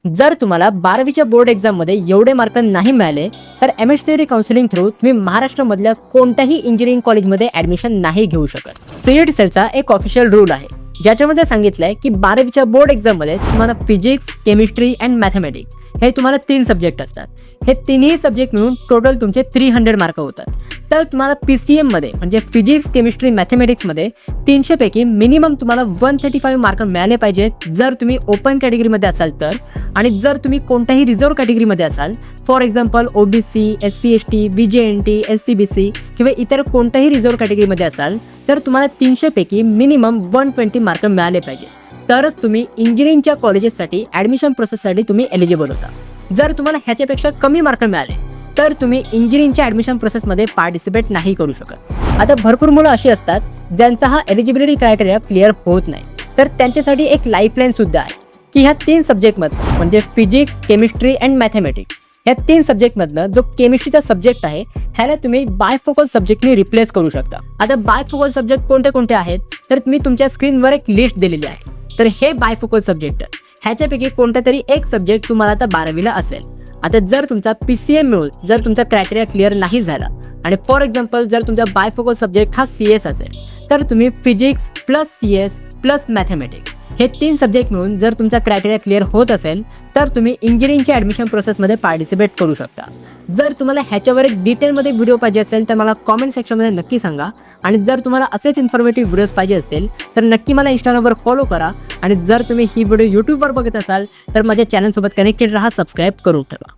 जर तुम्हाला 12वीच्या बोर्ड एक्झाममध्ये एवढे मार्क नाही मिळाले तर MHCET काउन्सिलिंग थ्रू तुम्ही महाराष्ट्रामधल्या कोणत्याही इंजिनिअरिंग कॉलेजमध्ये ॲडमिशन नाही घेऊ शकत. CET सेलचा एक ऑफिशियल रूल आहे ज्याच्यामध्ये सांगितलंय की 12वीच्या बोर्ड एक्झाममध्ये तुम्हाला फिजिक्स, केमिस्ट्री अँड मॅथमॅटिक्स हे तुम्हाला 3 सब्जेक्ट असतात. हे तिन्ही सब्जेक्ट मिळून टोटल तुमचे 300 मार्क होतात. तर तुम्हाला PCM मध्ये म्हणजे फिजिक्स, केमिस्ट्री, मॅथमॅटिक्समध्ये 300 पैकी मिनिमम तुम्हाला 135 मार्क मिळाले पाहिजेत जर तुम्ही ओपन कॅटेगरीमध्ये असाल तर. आणि जर तुम्ही कोणत्याही रिझर्व कॅटेगरीमध्ये असाल, for example OBC, SC ST, BJNT, SCBC किंवा इतर कोणत्याही रिझर्व कॅटेगरीमध्ये असाल तर तुम्हाला 300 पैकी मिनिमम 120 मार्क मिळाले पाहिजे तरच तुम्ही इंजिनिअरिंगच्या कॉलेजेससाठी ॲडमिशन प्रोसेससाठी तुम्ही एलिजिबल होता. जर तुम्हाला ह्याच्यापेक्षा कमी मार्क मिळाले तर तुम्ही इंजिनिअरिंगच्या ॲडमिशन प्रोसेसमध्ये पार्टिसिपेट नाही करू शकत. आता भरपूर मुलं अशी असतात ज्यांचा हा एलिजिबिलिटी क्रायटेरिया क्लिअर होत नाही, तर त्यांच्यासाठी एक लाईफलाईनसुद्धा आहे की ह्या 3 सब्जेक्टमधनं म्हणजे फिजिक्स, केमिस्ट्री अँड मॅथमॅटिक्स ह्या 3 सब्जेक्टमधनं जो केमिस्ट्रीचा सब्जेक्ट आहे ह्याला तुम्ही बायफोकल सब्जेक्टनी रिप्लेस करू शकता. आता बायफोकल सब्जेक्ट कोणते कोणते आहेत तर मी तुमच्या स्क्रीनवर एक लिस्ट दिलेली आहे. तर हे बायफोकल सब्जेक्ट ह्याच्यापैकी कोणता तरी एक सब्जेक्ट तुम्हाला आता 12वीला असेल. आता जर तुमचा PCM मिळून जर तुमचा क्रायटेरिया क्लिअर नाही झाला आणि फॉर एक्झाम्पल जर तुमचा बायफोकल सब्जेक्ट हा CS असेल तर तुम्ही physics plus CS plus mathematics हे 3 सब्जेक्ट मिळून जर तुमचा क्रायटेरिया क्लिअर होत असेल तर तुम्ही इंजिनिअरिंगच्या ॲडमिशन प्रोसेसमध्ये पार्टिसिपेट करू शकता. जर तुम्हाला ह्याच्यावर एक डिटेलमध्ये व्हिडिओ पाहिजे असेल तर मला कॉमेंट सेक्शनमध्ये नक्की सांगा. आणि जर तुम्हाला असेच इन्फॉर्मेटिव्ह व्हिडिओज पाहिजे असतील तर नक्की मला इंस्टाग्रामवर फॉलो करा. आणि जर तुम्ही ही व्हिडिओ यूट्यूबवर बघत असाल तर माझ्या चॅनलसोबत कनेक्टेड राहा, सबस्क्राईब करून ठेवा.